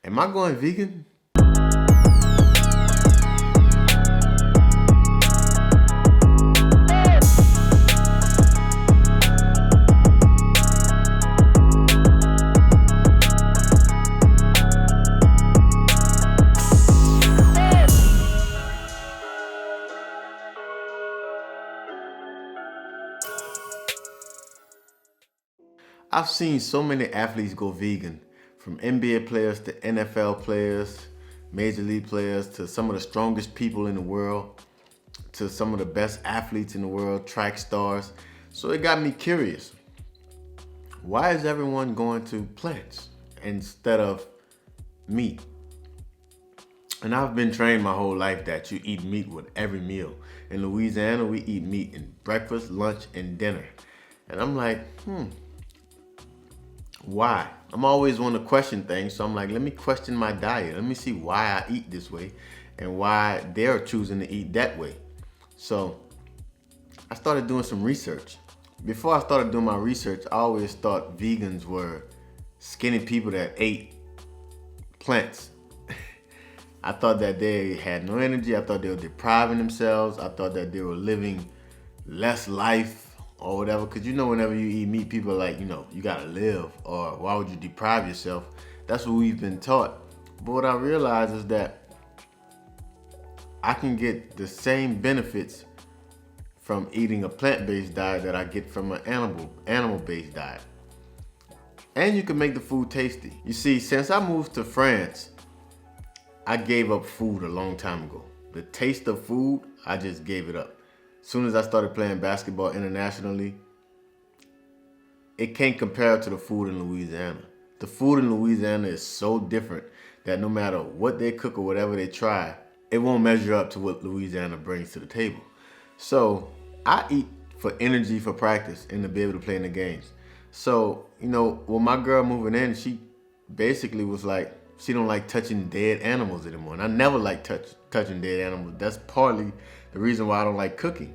Am I going vegan? I've seen so many athletes go vegan, from NBA players to NFL players, major league players, to some of the strongest people in the world, to some of the best athletes in the world, track stars. So it got me curious. Why is everyone going to plants instead of meat? And I've been trained my whole life that you eat meat with every meal. In Louisiana, we eat meat in breakfast, lunch, and dinner. And I'm like, why? I'm always want to question things, so I'm like, let me question my diet. Let me see why I eat this way and why they're choosing to eat that way. So I started doing some research. Before I started doing my research, I always thought vegans were skinny people that ate plants. I thought that they had no energy. I thought they were depriving themselves. I thought that they were living less life or whatever. Because you know, whenever you eat meat, people are like, you gotta live, or why would you deprive yourself? That's what we've been taught. But what I realized is that I can get the same benefits from eating a plant-based diet that I get from an animal-based diet. And you can make the food tasty. You see, since I moved to France, I gave up food a long time ago. The taste of food, I just gave it up. As soon as I started playing basketball internationally, it can't compare to the food in Louisiana. The food in Louisiana is so different that no matter what they cook or whatever they try, it won't measure up to what Louisiana brings to the table. So I eat for energy, for practice, and to be able to play in the games. So, when my girl moving in, she basically was like, she don't like touching dead animals anymore. And I never like touching dead animals. That's partly the reason why I don't like cooking.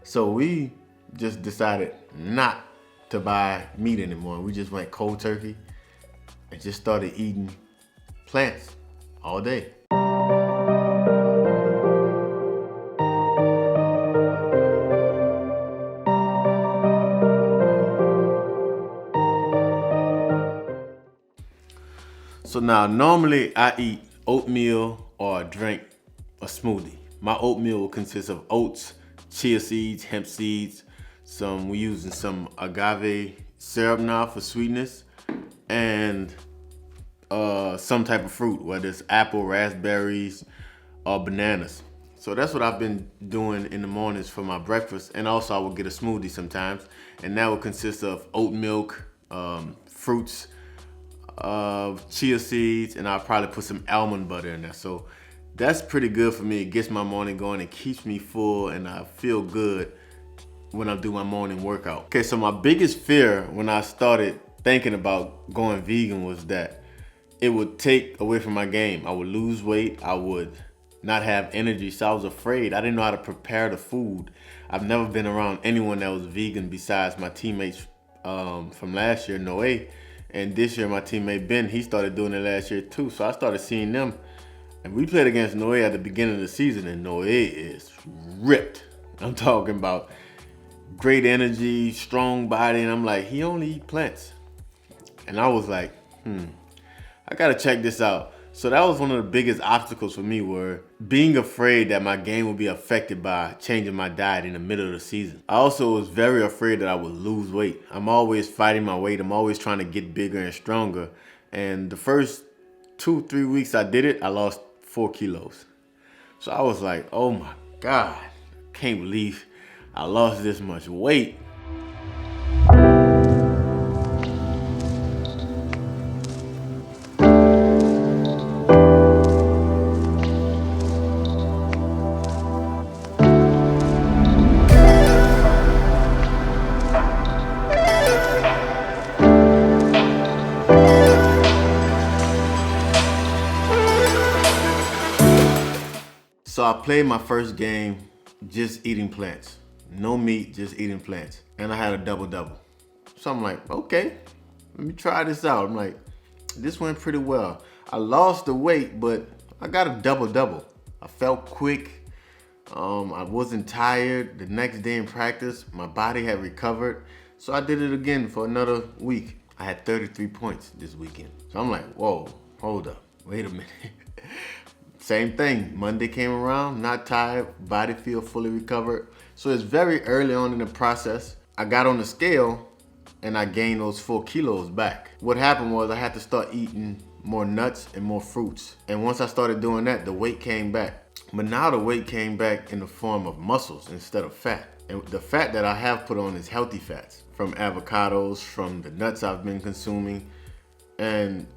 So we just decided not to buy meat anymore. We just went cold turkey and just started eating plants all day. So now, normally I eat oatmeal or drink a smoothie. My oatmeal will consist of oats, chia seeds, hemp seeds, we're using some agave syrup now for sweetness, and some type of fruit, whether it's apple, raspberries, or bananas. So that's what I've been doing in the mornings for my breakfast, and also I will get a smoothie sometimes, and that will consist of oat milk, fruits, chia seeds, and I'll probably put some almond butter in there. So that's pretty good for me. It gets my morning going. It keeps me full, and I feel good when I do my morning workout. Okay, so my biggest fear when I started thinking about going vegan was that it would take away from my game. I would lose weight. I would not have energy. So I was afraid. I didn't know how to prepare the food. I've never been around anyone that was vegan besides my teammates from last year, Noe. And this year, my teammate Ben, he started doing it last year too. So I started seeing them. And we played against Noe at the beginning of the season, and Noe is ripped. I'm talking about great energy, strong body, and I'm like, he only eat plants. And I was like, I gotta check this out. So that was one of the biggest obstacles for me, were being afraid that my game would be affected by changing my diet in the middle of the season. I also was very afraid that I would lose weight. I'm always fighting my weight. I'm always trying to get bigger and stronger. And the first 2-3 weeks I did it, I lost 4 kilos. So I was like, oh my God, can't believe I lost this much weight. So I played my first game just eating plants. No meat, just eating plants. And I had a double-double. So I'm like, okay, let me try this out. I'm like, This went pretty well. I lost the weight, but I got a double-double. I felt quick. I wasn't tired. The next day in practice, my body had recovered. So I did it again for another week. I had 33 points this weekend. So I'm like, whoa, hold up, wait a minute. Same thing, Monday came around, not tired, body feel fully recovered. So it's very early on in the process. I got on the scale and I gained those 4 kilos back. What happened was I had to start eating more nuts and more fruits. And once I started doing that, the weight came back. But now the weight came back in the form of muscles instead of fat. And the fat that I have put on is healthy fats from avocados, from the nuts I've been consuming. And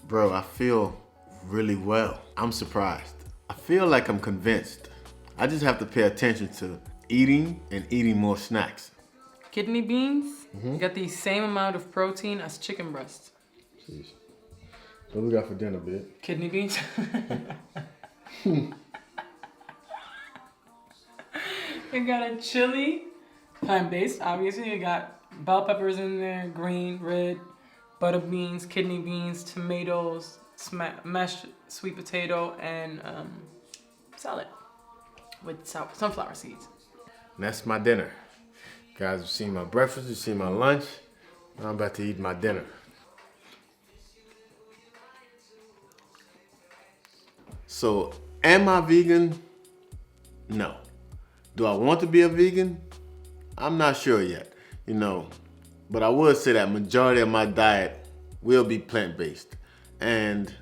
bro, I feel really well. I'm surprised. I feel like I'm convinced. I just have to pay attention to eating and eating more snacks. Kidney beans got the same amount of protein as chicken breast. Jeez. What we got for dinner, babe? Kidney beans. You got a chili, plant-based, obviously. You got bell peppers in there, green, red, butter beans, kidney beans, tomatoes, mashed sweet potato, and salad with sunflower seeds. And that's my dinner. Guys, you've seen my breakfast, you've seen my lunch. Now I'm about to eat my dinner. So, am I vegan? No. Do I want to be a vegan? I'm not sure yet, but I would say that majority of my diet will be plant-based. And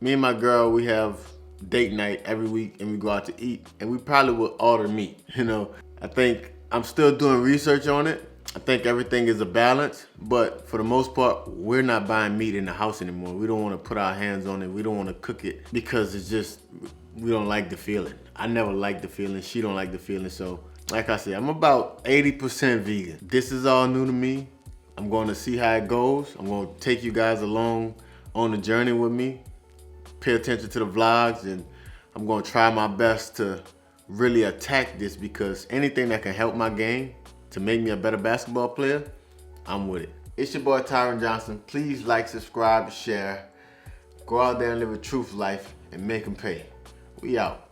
me and my girl, we have date night every week and we go out to eat and we probably will order meat, I think I'm still doing research on it. I think everything is a balance, but for the most part, we're not buying meat in the house anymore. We don't want to put our hands on it. We don't want to cook it because it's just, we don't like the feeling. I never liked the feeling. She don't like the feeling. So like I said, I'm about 80% vegan. This is all new to me. I'm going to see how it goes. I'm going to take you guys along on the journey with me. Pay attention to the vlogs, and I'm going to try my best to really attack this, because anything that can help my game to make me a better basketball player, I'm with it. It's your boy Tyron Johnson. Please like, subscribe, share. Go out there and live a truth life and make them pay. We out.